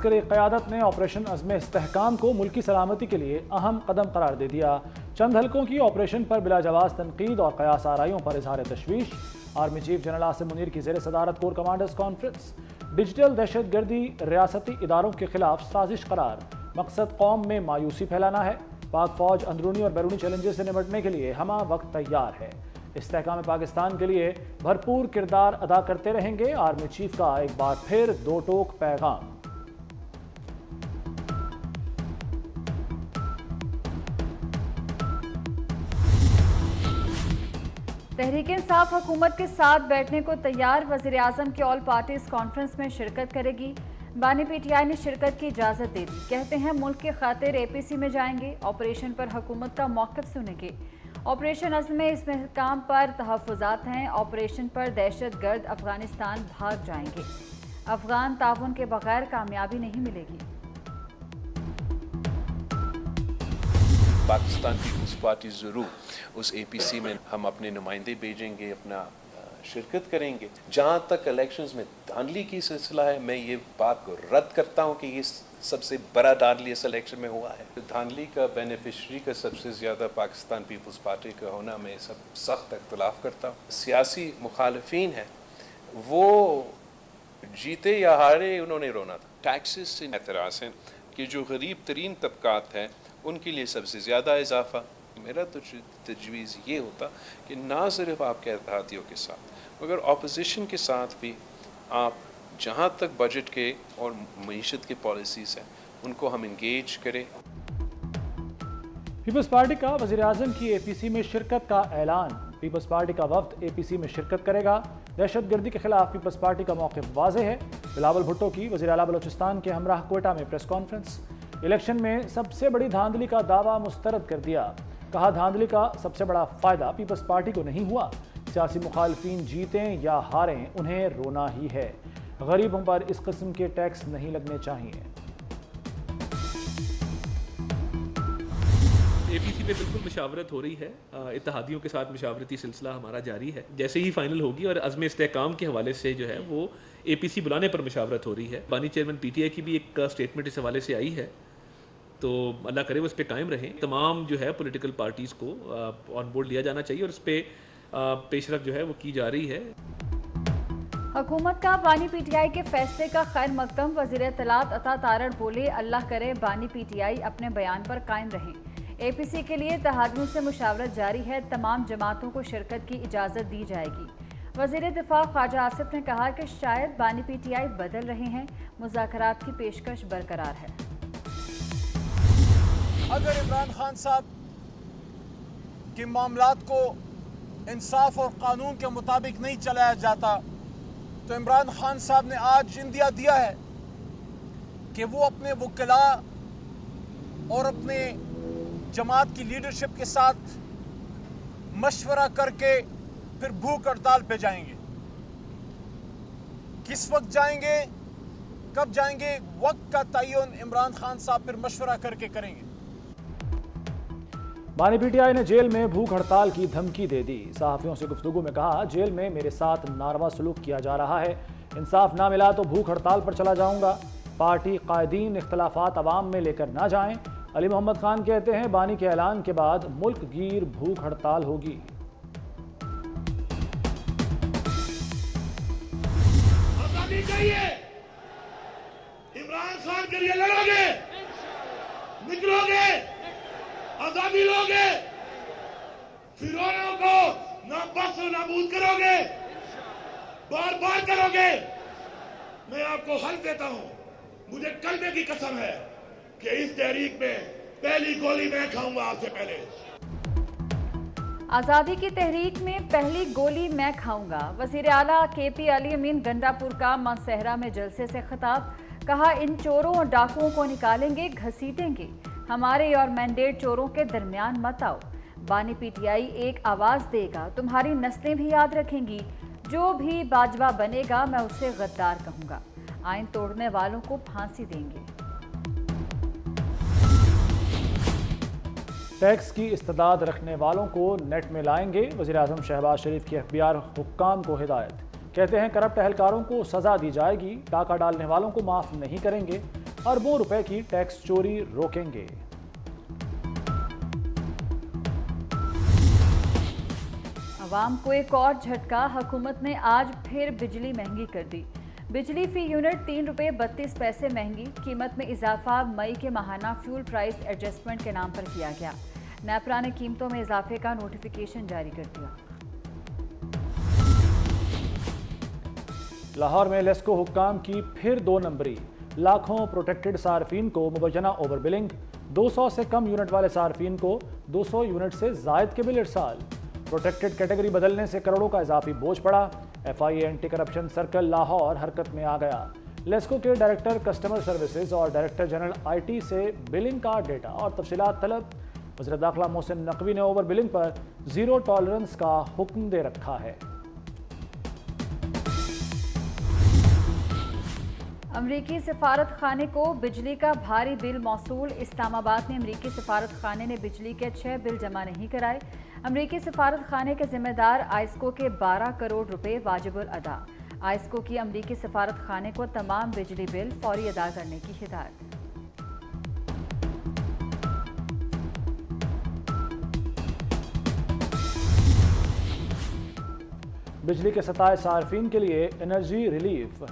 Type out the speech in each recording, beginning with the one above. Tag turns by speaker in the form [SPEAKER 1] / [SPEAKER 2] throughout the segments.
[SPEAKER 1] عسکری قیادت نے آپریشن عزم استحکام کو ملکی سلامتی کے لیے اہم قدم قرار دے دیا۔ چند حلقوں کی آپریشن پر بلا جواز تنقید اور قیاس آرائیوں پر اظہار تشویش۔ Army chief general Asim Munir کی زیر صدارت کور کمانڈرز کانفرنس۔ ڈیجیٹل دہشت گردی ریاستی اداروں کے خلاف سازش قرار، مقصد قوم میں مایوسی پھیلانا ہے۔ پاک فوج اندرونی اور بیرونی چیلنجز سے نمٹنے کے لیے ہمہ وقت تیار ہے۔ استحکام پاکستان کے لیے بھرپور کردار ادا کرتے رہیں گے۔ آرمی چیف کا ایک بار پھر دو ٹوک پیغام۔
[SPEAKER 2] تحریک انصاف حکومت کے ساتھ بیٹھنے کو تیار، وزیر اعظم کی آل پارٹیز کانفرنس میں شرکت کرے گی۔ بانی پی ٹی آئی نے شرکت کی اجازت دے دی، کہتے ہیں ملک کے خاطر اے پی سی میں جائیں گے، آپریشن پر حکومت کا موقف سنیں گے۔ آپریشن عزم استحکام پر تحفظات ہیں، آپریشن پر دہشت گرد افغانستان بھاگ جائیں گے، افغان تعاون کے بغیر کامیابی نہیں ملے گی۔
[SPEAKER 3] پاکستان پیپلز پارٹی ضرور اس اے پی سی میں ہم اپنے نمائندے بھیجیں گے، اپنا شرکت کریں گے۔ جہاں تک الیکشنز میں دھاندلی کی سلسلہ ہے، میں یہ بات کو رد کرتا ہوں کہ یہ سب سے بڑا دھاندلی اس الیکشن میں ہوا ہے۔ دھاندلی کا بینیفیشری کا سب سے زیادہ پاکستان پیپلز پارٹی کا ہونا میں سب سخت اختلاف کرتا ہوں۔ سیاسی مخالفین ہیں، وہ جیتے یا ہارے انہوں نے رونا تھا۔ ٹیکسز سے اعتراض ہیں کہ جو غریب ترین طبقات ہیں ان کے لیے سب سے زیادہ اضافہ۔ میرا تو تجویز یہ ہوتا کہ نہ صرف آپ کے اتحادیوں کے ساتھ مگر اپوزیشن کے ساتھ بھی آپ جہاں تک بجٹ کے اور معیشت کے پالیسیز ہیں ان کو ہم انگیج کریں۔
[SPEAKER 1] پیپلز پارٹی کا وزیر اعظم کی اے پی سی میں شرکت کا اعلان۔ پیپلز پارٹی کا وفد اے پی سی میں شرکت کرے گا۔ دہشت گردی کے خلاف پیپلز پارٹی کا موقف واضح ہے۔ بلاول بھٹو کی وزیر اعلیٰ بلوچستان کے ہمراہ کوئٹہ میں پریس کانفرنس۔ الیکشن میں سب سے بڑی دھاندلی کا دعویٰ مسترد کر دیا، کہا دھاندلی کا سب سے بڑا فائدہ پیپلز پارٹی کو نہیں ہوا، سیاسی مخالفین جیتیں یا ہاریں انہیں رونا ہی ہے، غریبوں پر اس قسم کے ٹیکس نہیں لگنے چاہیے۔
[SPEAKER 4] اے پی سی پہ بالکل مشاورت ہو رہی ہے، اتحادیوں کے ساتھ مشاورتی سلسلہ ہمارا جاری ہے، جیسے ہی فائنل ہوگی اور عزم استحکام کے حوالے سے جو ہے وہ اے پی سی بلانے پر مشاورت ہو رہی ہے۔ بانی چیئرمین پی ٹی آئی کی بھی ایک اسٹیٹمنٹ اس حوالے سے آئی ہے، تو اللہ کرے وہ اس پہ قائم رہیں۔ تمام جو ہے پولیٹیکل پارٹیز کو آن بورڈ لیا جانا چاہیے اور اس پہ پیش رفت جو ہے وہ کی جا رہی ہے۔
[SPEAKER 2] حکومت کا بانی پی ٹی آئی کے فیصلے کا خیر مقدم، وزیر اطلاعات عطا تارڑ بولے اللہ کرے بانی پی ٹی آئی اپنے بیان پر قائم رہیں۔ اے پی سی کے لیے اتحادیوں سے مشاورت جاری ہے، تمام جماعتوں کو شرکت کی اجازت دی جائے گی۔ وزیر دفاع خواجہ آصف نے کہا کہ شاید بانی پی ٹی آئی بدل رہے ہیں، مذاکرات کی پیشکش برقرار ہے۔
[SPEAKER 5] اگر عمران خان صاحب کے معاملات کو انصاف اور قانون کے مطابق نہیں چلایا جاتا تو عمران خان صاحب نے آج اندیا دیا ہے کہ وہ اپنے وکلاء اور اپنے جماعت کی لیڈرشپ کے ساتھ مشورہ کر کے پھر بھوک ہڑتال پہ جائیں گے۔ کس وقت جائیں گے، کب جائیں گے، وقت کا تعین عمران خان صاحب پھر مشورہ کر کے کریں گے۔
[SPEAKER 1] بانی پی ٹی آئی نے جیل میں بھوک ہڑتال کی دھمکی دے دی۔ صحافیوں سے گفتگو میں کہا جیل میں میرے ساتھ ناروا سلوک کیا جا رہا ہے، انصاف نہ ملا تو بھوک ہڑتال پر چلا جاؤں گا۔ پارٹی قائدین اختلافات عوام میں لے کر نہ جائیں۔ علی محمد خان کہتے ہیں بانی کے اعلان کے بعد ملک گیر بھوک ہڑتال ہوگی۔
[SPEAKER 6] آزادی چاہیے، عمران خان کے لیے لڑو گے، نکلو گے، آزادی لوگے، فرعونوں کو نابس و نابود کرو گے، بار بار کرو گے۔ میں آپ کو حل دیتا ہوں، مجھے کلمے کی قسم ہے کہ اس تحریک میں پہلی گولی میں کھاؤں گا آپ سے پہلے۔
[SPEAKER 2] آزادی کی تحریک میں پہلی گولی میں کھاؤں گا، وزیر اعلیٰ کے پی علی امین گنڈا پور کا مانسہرہ میں جلسے سے خطاب، کہا ان چوروں اور ڈاکوؤں کو نکالیں گے، گھسیٹیں گے، ہمارے اور مینڈیٹ چوروں کے درمیان مت آؤ۔ بانی پی ٹی آئی ایک آواز دے گا، تمہاری نسلیں بھی یاد رکھیں گی، جو بھی باجوہ بنے گا میں اسے غدار کہوں گا، آئین توڑنے والوں کو پھانسی دیں گے۔
[SPEAKER 1] ٹیکس کی استعداد رکھنے والوں کو نیٹ میں لائیں گے، وزیر اعظم شہباز شریف کی اخبار حکام کو ہدایت، کہتے ہیں کرپٹ اہلکاروں کو سزا دی جائے گی، ڈاکہ ڈالنے والوں کو معاف نہیں کریں گے۔ अरबों रुपए की टैक्स चोरी रोकेंगे।
[SPEAKER 2] अवाम को एक और झटका, हुकूमत ने आज फिर बिजली महंगी कर दी। बिजली फी यूनिट ₹3.32 महंगी। कीमत में इजाफा मई के माहाना फ्यूल प्राइस एडजस्टमेंट के नाम पर किया गया। नेपरा ने कीमतों में इजाफे का नोटिफिकेशन जारी कर दिया।
[SPEAKER 1] लाहौर में लेस्को हुक्काम की फिर 2 नंबरी। लाखों प्रोटेक्टेड सार्फिन को मुबैना ओवर बिलिंग। 200 से कम यूनिट वाले सार्फिन को 200 यूनिट से जायद के बिल इरसाल। प्रोटेक्टेड कैटेगरी बदलने से करोड़ों का इजाफी बोझ पड़ा। FIA anti corruption circle Lahore हरकत में आ गया। लेस्को के डायरेक्टर कस्टमर सर्विसेज और डायरेक्टर जनरल IT से बिलिंग का डेटा और तफसीलात तलब। वज़ीर दाखिला मोहसिन नकवी ने ओवर बिलिंग पर जीरो टॉलरेंस का हुक्म दे रखा है।
[SPEAKER 2] अमरीकी सिफारत खाने को बिजली का भारी बिल मौसूल। इस्लामाबाद में अमरीकी सिफारत खाने ने बिजली के 6 बिल जमा नहीं कराए। अमरीकी सिफारत खाने के जिम्मेदार आइस्को के 12 करोड़ रुपए वाजिबुल अदा। आइस्को की अमरीकी सिफारत खाने को तमाम बिजली बिल फौरी अदा करने की हिदायत।
[SPEAKER 1] बिजली के सताए सार्फिन के लिए एनर्जी रिलीफ।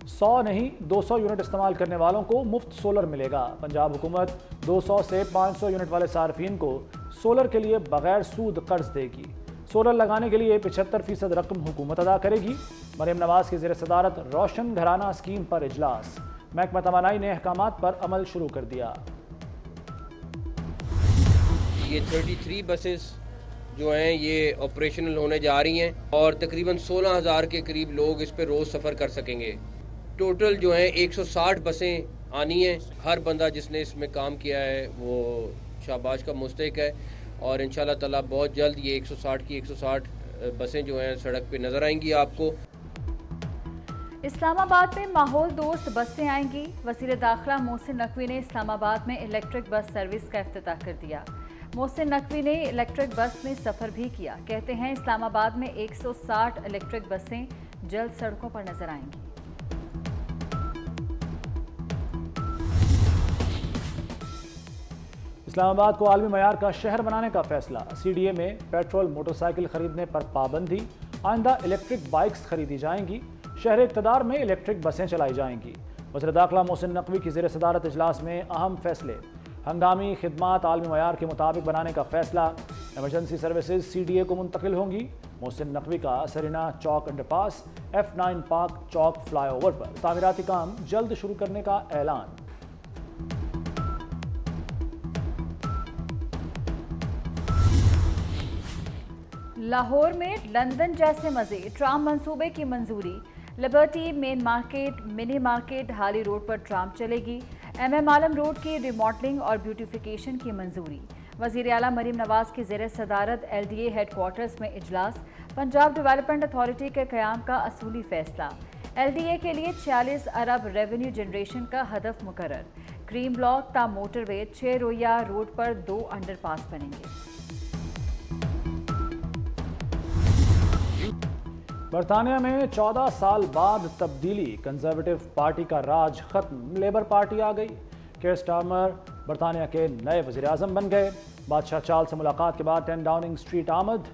[SPEAKER 1] 100 नहीं 200 यूनिट इस्तेमाल करने वालों को मुफ्त सोलर मिलेगा। पंजाब हुकूमत 200 से 500 यूनिट वाले सार्फिन को सोलर के लिए बगैर सूद कर्ज देगी। सोलर लगाने के लिए 75% रकम हुकूमत अदा करेगी। मरीम नवाज की ज़ेर सदारत रोशन घराना स्कीम पर इजलास। महकमा तवानाई ने अहकामात पर अमल शुरू कर दिया।
[SPEAKER 7] ये 33 बसेस जो हैं ये ऑपरेशनल होने जा रही हैं और तकरीबन 16,000 के करीब लोग इस पर रोज़ सफ़र कर सकेंगे। टोटल जो है 160 बसें आनी हैं। हर बंदा जिसने इसमें काम किया है वो शाबाश का मुस्तहिक है और इंशाल्लाह ताला बहुत जल्द ये 160 की 160 बसें जो हैं सड़क पे नज़र आएंगी आपको।
[SPEAKER 2] इस्लामाबाद में माहौल दोस्त बसें आएंगी। वज़ीर दाखिला मोहसिन नकवी ने इस्लामाबाद में इलेक्ट्रिक बस सर्विस का इफ्तिताह कर दिया। मोहसिन नकवी ने इलेक्ट्रिक बस में सफ़र भी किया। कहते हैं इस्लामाबाद में 160 इलेक्ट्रिक बसें जल्द सड़कों पर नजर आएंगी।
[SPEAKER 1] इस्लामाबाद को आलमी मयार का शहर बनाने का फैसला। CDA में पेट्रोल मोटरसाइकिल खरीदने पर पाबंदी। आइंदा इलेक्ट्रिक बाइक्स खरीदी जाएंगी। शहर इक़्तिदार में इलेक्ट्रिक बसें चलाई जाएंगी। वज़ीर दाखिला मोहसिन नकवी की ज़ेर सदारत इजलास में अहम फैसले। हंगामी खिदमात आलमी मयार के मुताबिक बनाने का फैसला। एमरजेंसी सर्विसेज CDA को मुंतकिल होंगी। मोहसिन नकवी का सरीना चौक अंडरपास F9 पार्क चौक फ्लाईओवर पर तामीराती काम जल्द शुरू करने का ऐलान।
[SPEAKER 2] लाहौर में लंदन जैसे मजे। ट्राम मंसूबे की मंजूरी। Liberty main market mini market हाली रोड पर ट्राम चलेगी। MM आलम रोड की रिमॉडलिंग और ब्यूटिफिकेशन की मंजूरी। वज़ीर आला मरीम नवाज की ज़ेर सदारत LDA हेडक्वार्टर्स में इजलास। पंजाब डेवलपमेंट अथॉरिटी के क़याम का असूली फैसला। LDA के लिए 46 अरब रेवेन्यू जनरेशन का हदफ मुकर्रर। क्रीम ब्लॉक ता मोटरवे 6 रोया रोड पर 2 अंडरपास बनेंगे।
[SPEAKER 1] बरतानिया में 14 साल बाद तब्दीली। कंजर्वेटिव पार्टी का राज खत्म। लेबर पार्टी आ गई। केयर स्टार्मर बरतानिया के नए वज़ीर आज़म बन गए। बादशाह चार्ल्स से मुलाकात के बाद 10 डाउनिंग स्ट्रीट आमद।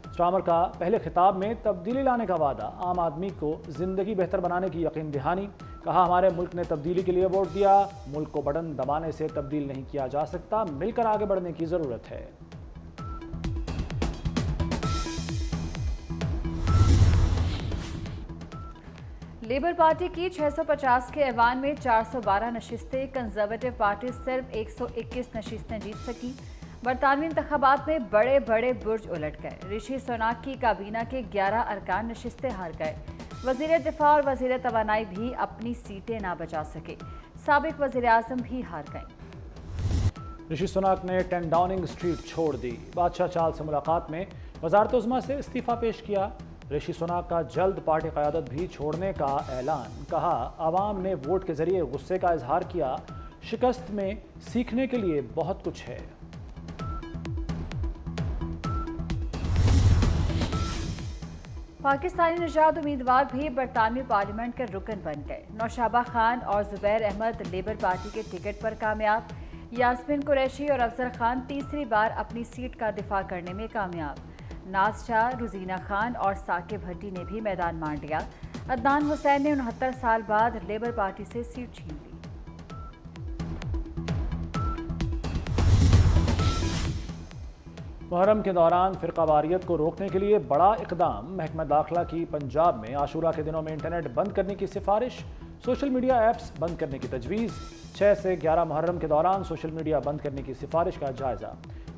[SPEAKER 1] स्टार्मर का पहले खिताब में तब्दीली लाने का वादा। आम आदमी को ज़िंदगी बेहतर बनाने की यकीन दहानी। कहा हमारे मुल्क ने तब्दीली के लिए वोट दिया। मुल्क को बटन दबाने से तब्दील नहीं किया जा सकता। मिलकर आगे बढ़ने की ज़रूरत है।
[SPEAKER 2] लेबर पार्टी की 650 के ऐवान में 412 नशिस्तें। कंजर्वेटिव पार्टी सिर्फ 121 नशिस्तें जीत सकी। बरतानवी इंतखाबात में बड़े बड़े बुर्ज उलट गए। ऋषि सुनाक की काबीना के 11 अरकान नशिस्तें हार गए। वज़ीर दिफा और वज़ीर तवानाई भी अपनी सीटें ना बचा सके। साबिक वज़ीर आज़म भी हार गए।
[SPEAKER 1] ऋषि सुनाक ने 10 डाउनिंग स्ट्रीट छोड़ दी। बादशाह चार्ल्स से मुलाकात में वज़ारत उज़्मा से इस्तीफ़ा पेश किया। ऋषि सुनाक का जल्द पार्टी क़यादत भी छोड़ने का ऐलान। कहा आवाम ने वोट के जरिए गुस्से का इजहार किया। शिकस्त में सीखने के लिए बहुत कुछ है।
[SPEAKER 2] पाकिस्तानी निजात उम्मीदवार भी बरतानवी पार्लियामेंट के रुकन बन गए। नौशाबा खान और जुबैर अहमद लेबर पार्टी के टिकट पर कामयाब। यास्मीन कुरैशी और अफजल खान तीसरी बार अपनी सीट का दिफा करने में कामयाब। नाज शाह, रुजीना खान और साकिब भट्टी ने भी मैदान मार लिया। अदनान हुसैन ने 69 साल बाद लेबर पार्टी से सीट छीन ली।
[SPEAKER 1] मुहर्रम के दौरान फ़िरक़ावारियत को रोकने के लिए बड़ा इक़दाम। महकमा दाखिला की पंजाब में आशूरा के दिनों में इंटरनेट बंद करने की सिफारिश। सोशल मीडिया ऐप्स बंद करने की तजवीज़। 6 से 11 मुहर्रम के दौरान सोशल मीडिया बंद करने की सिफारिश का जायज़ा।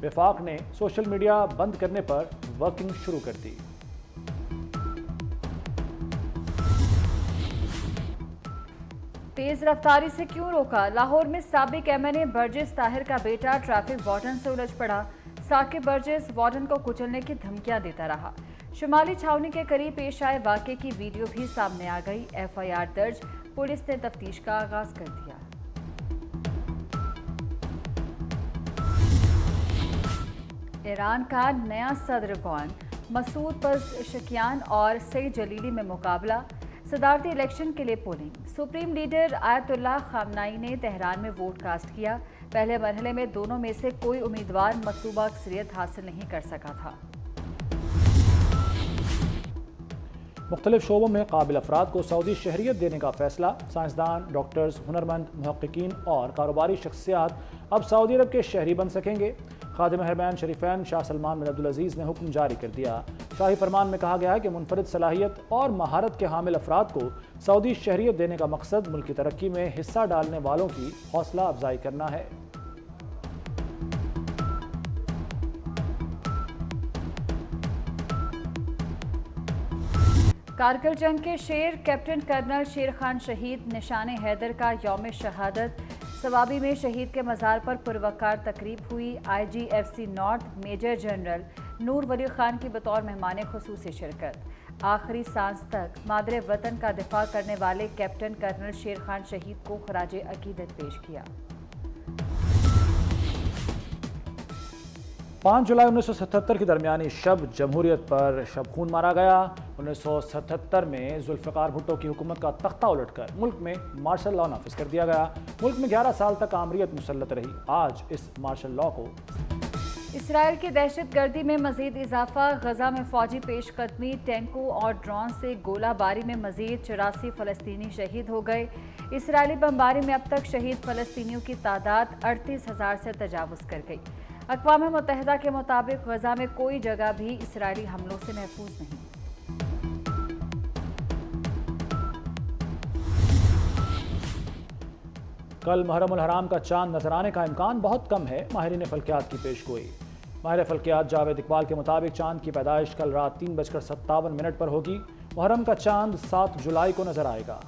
[SPEAKER 1] वफाक ने सोशल मीडिया बंद करने पर वर्किंग शुरू कर दी।
[SPEAKER 2] तेज रफ्तारी से क्यों रोका? लाहौर में साबिक एमएनए बर्जिस ताहिर का बेटा ट्रैफिक वार्डन से उलझ पड़ा। साकिब बर्जिस वार्डन को कुचलने की धमकियां देता रहा। शुमाली छावनी के करीब पेश आए वाक़े की वीडियो भी सामने आ गई। एफआईआर दर्ज, पुलिस ने तफ्तीश का आगाज कर दिया। ईरान का नया सदर कौन? मसूद पज़शकियान और सईद जलीली में मुकाबला। सदारती इलेक्शन के लिए पोलिंग। सुप्रीम लीडर आयतुल्लाह खामनाई ने तेहरान में वोट कास्ट किया। पहले मरहले में दोनों में से कोई उम्मीदवार मतलूबा अक्सरियत हासिल नहीं कर सका था।
[SPEAKER 1] मुख्तलिफ शोबों में काबिल अफराद को सऊदी शहरियत देने का फैसला। साइंसदान, डॉक्टर्स, हुनरमंद, मुहक्किकीन और कारोबारी शख्सियात अब सऊदी अरब के शहरी बन सकेंगे। खादिम हरमैन शरीफैन शाह सलमान बिन अब्दुल अजीज़ ने हुक्म जारी कर दिया। शाही फरमान में कहा गया है कि मुनफरिद सलाहियत और महारत के हामिल अफराद को सऊदी शहरियत देने का मकसद मुल्क की तरक्की में हिस्सा डालने वालों की हौसला अफजाई करना है।
[SPEAKER 2] कारगिल जंग के शेर कैप्टन कर्नल शेर खान शहीद। निशान हैदर का यौम शहादत। सवाबी में शहीद के मज़ार पर पुरवकार तकरीब हुई। IGFC नॉर्थ मेजर जनरल नूर वली खान की बतौर मेहमान खुसूसी शिरकत। आखिरी सांस तक मादरे वतन का दिफा करने वाले कैप्टन कर्नल शेर खान शहीद को खराजे अकीदत पेश किया।
[SPEAKER 1] 5 जुलाई 1977 की दरमियानी शब जमहूरियत पर शब खून मारा गया। 1977 में जुल्फ़िकार भुट्टो की हुकूमत का तख्ता उलटकर मुल्क में मार्शल लॉ नाफिज कर दिया गया। मुल्क में 11 साल तक आमरीत मुसल्लत रही। आज इस मार्शल लॉ को
[SPEAKER 2] इसराइल की दहशत गर्दी में मजीद इजाफा। गजा में फौजी पेशकदमी, टैंकों और ड्रोन से गोलाबारी में मजीद 84 फ़लस्तीनी शहीद हो गए। इसराइली बमबारी में अब तक शहीद फ़लस्तीनियों की तादाद 38,000 से तजावुज़ कर गई। अक़वाम मुत्तहिदा के मुताबिक गजा में कोई जगह भी इसराइली हमलों से महफूज नहीं।
[SPEAKER 1] कल मुहर्रम उल हराम का चांद नजर आने का इम्कान बहुत कम है। माहिरीन फल्कियात की पेशगोई। माहिर फल्कियात जावेद इकबाल के मुताबिक चांद की पैदाइश कल रात 3:57 पर होगी। मुहर्रम का चांद 7 जुलाई को नजर आएगा।